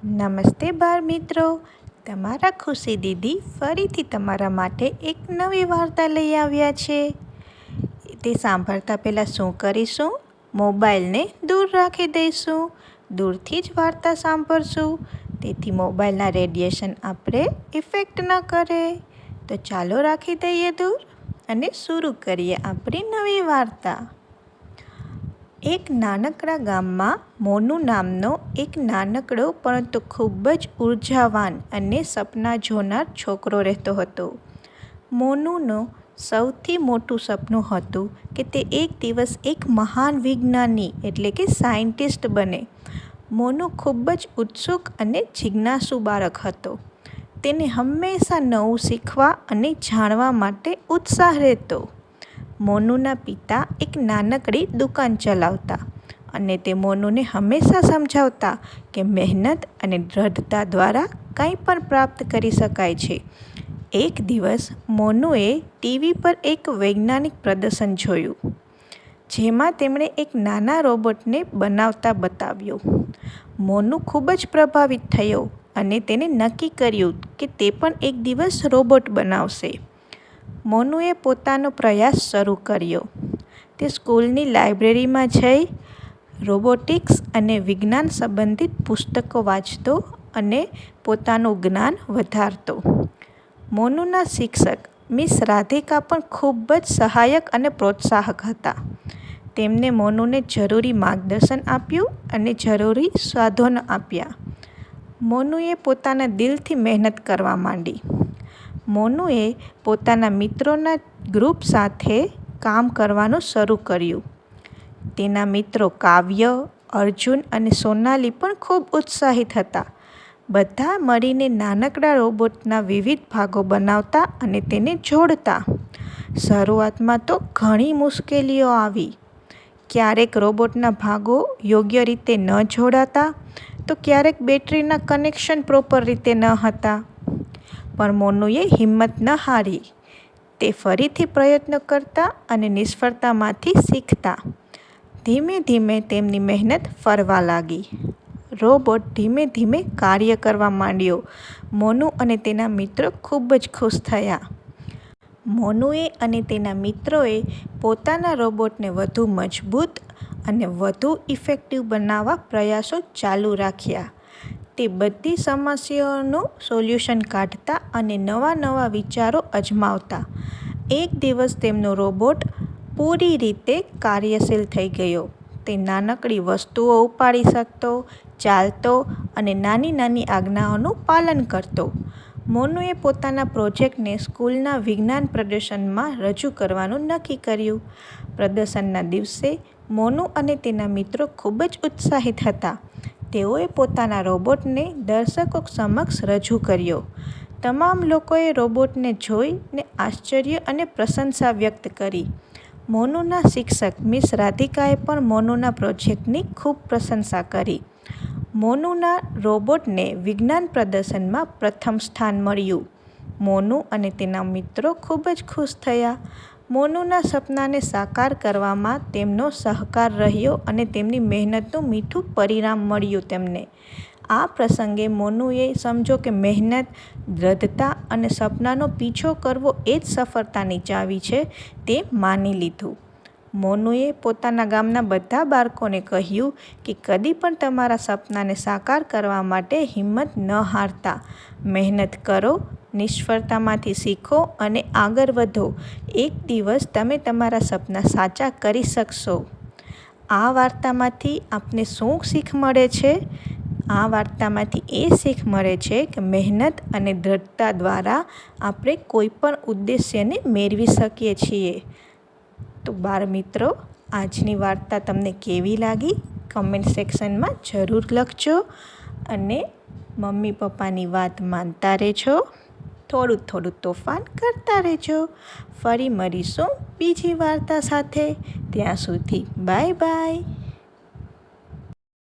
નમસ્તે બાળ મિત્રો, તમારા ખુશી દીદી ફરીથી તમારા માટે એક નવી વાર્તા લઈ આવ્યા છે. તે સાંભળતા પહેલાં શું કરીશું? મોબાઈલને દૂર રાખી દઈશું. દૂરથી જ વાર્તા સાંભળશું, તેથી મોબાઈલના રેડિયેશન આપણે ઇફેક્ટ ન કરે. તો ચાલો રાખી દઈએ દૂર અને શરૂ કરીએ આપણી નવી વાર્તા. એક નાનકડા ગામમાં મોનુ નામનો એક નાનકડો પરંતુ ખૂબ જ ઉર્જાવાન અને સપના જોનાર છોકરો રહેતો હતો. મોનુનું સૌથી મોટું સપનું હતું કે તે એક દિવસ એક મહાન વિજ્ઞાની એટલે કે સાયન્ટિસ્ટ બને. મોનુ ખૂબ જ ઉત્સુક અને જિજ્ઞાસુ બાળક હતો. તેને હંમેશા નવું શીખવા અને જાણવા માટે ઉત્સાહ રહેતો. મોનુના પિતા એક નાનકડી દુકાન ચલાવતા અને તે મોનુને હંમેશા સમજાવતા કે મહેનત અને દૃઢતા દ્વારા કંઈ પણ પ્રાપ્ત કરી શકાય છે. એક દિવસ મોનુએ ટીવી પર એક વૈજ્ઞાનિક પ્રદર્શન જોયું, જેમાં તેમણે એક નાના રોબોટને બનાવતા બતાવ્યો. મોનુ ખૂબ જ પ્રભાવિત થયો અને તેને નક્કી કર્યું કે તે પણ એક દિવસ રોબોટ બનાવશે. મોનુએ પોતાનો પ્રયાસ શરૂ કર્યો. તે સ્કૂલની લાઇબ્રેરીમાં જઈ રોબોટિક્સ અને વિજ્ઞાન સંબંધિત પુસ્તકો વાંચતો અને પોતાનું જ્ઞાન વધારતો. મોનુના શિક્ષક મિસ રાધિકા પણ ખૂબ જ સહાયક અને પ્રોત્સાહક હતા. તેમણે મોનુને જરૂરી માર્ગદર્શન આપ્યું અને જરૂરી સાધનો આપ્યા. મોનુએ પોતાના દિલથી મહેનત કરવા માંડી. મોનુએ પોતાના મિત્રોના ગ્રુપ સાથે કામ કરવાનું શરૂ કર્યું. તેના મિત્રો કાવ્ય, અર્જુન અને સોનાલી પણ ખૂબ ઉત્સાહિત હતા. બધા મળીને નાનકડા રોબોટના વિવિધ ભાગો બનાવતા અને તેને જોડતા. શરૂઆતમાં તો ઘણી મુશ્કેલીઓ આવી. ક્યારેક રોબોટના ભાગો યોગ્ય રીતે ન જોડાતા, તો ક્યારેક બેટરીના કનેક્શન પ્રોપર રીતે ન હતા. પણ મોનુએ હિંમત ન હારી. તે ફરીથી પ્રયત્નો કરતા અને નિષ્ફળતામાંથી શીખતા. ધીમે ધીમે તેમની મહેનત ફળવા લાગી. રોબોટ ધીમે ધીમે કાર્ય કરવા માંડ્યો. મોનુ અને તેના મિત્રો ખૂબ જ ખુશ થયા. મોનુએ અને તેના મિત્રોએ પોતાના રોબોટને વધુ મજબૂત અને વધુ ઇફેક્ટિવ બનાવવા પ્રયાસો ચાલુ રાખ્યા. તે બધી સમસ્યાઓનું સોલ્યુશન કાઢતા અને નવા નવા વિચારો અજમાવતા. એક દિવસ તેમનો રોબોટ પૂરી રીતે કાર્યશીલ થઈ ગયો. તે નાનકડી વસ્તુઓ ઉપાડી શકતો, ચાલતો અને નાની નાની આજ્ઞાઓનું પાલન કરતો. મોનુએ પોતાના પ્રોજેક્ટને સ્કૂલના વિજ્ઞાન પ્રદર્શનમાં રજૂ કરવાનું નક્કી કર્યું. પ્રદર્શનના દિવસે મોનુ અને તેના મિત્રો ખૂબ જ ઉત્સાહિત હતા. તેઓએ પોતાના રોબોટને દર્શકો સમક્ષ રજૂ કર્યો. તમામ લોકોએ રોબોટને જોઈને આશ્ચર્ય અને પ્રશંસા વ્યક્ત કરી. મોનુના શિક્ષક મિસ રાધિકાએ પણ મોનુના પ્રોજેક્ટની ખૂબ પ્રશંસા કરી. મોનુના રોબોટને વિજ્ઞાન પ્રદર્શનમાં પ્રથમ સ્થાન મળ્યું. મોનુ અને તેના મિત્રો ખૂબ જ ખુશ થયા. મોનુના સપનાને સાકાર કરવામાં તેમનો સહકાર રહ્યો અને તેમની મહેનતનું મીઠું પરિણામ મળ્યું તેમને. આ પ્રસંગે મોનુએ સમજો કે મહેનત, દૃઢતા અને સપનાનો પીછો કરવો એ જ સફળતાની ચાવી છે, તે માની લીધું. મોનુએ પોતાના ગામના બધા બાળકોને કહ્યું કે કદી પણ તમારા સપનાને સાકાર કરવા માટે હિંમત ન હારતા. મહેનત કરો, નિષ્ફળતામાંથી શીખો અને આગળ વધો. એક દિવસ તમે તમારા સપના સાચા કરી શકશો. આ વાર્તામાંથી આપને શું શીખ મળે છે? આ વાર્તામાંથી એ શીખ મળે છે કે મહેનત અને દૃઢતા દ્વારા આપણે કોઈ પણ ઉદ્દેશ્યને મેળવી શકીએ છીએ. તો બાળ મિત્રો, આજની વાર્તા તમને કેવી લાગી? કમેન્ટ સેક્શનમાં જરૂર લખજો અને મમ્મી પપ્પાની વાત માનતા રહેજો. થોડું થોડું તોફાન કરતા રહેજો. ફરી મળીશું બીજી વાર્તા સાથે. ત્યાં સુધી બાય બાય.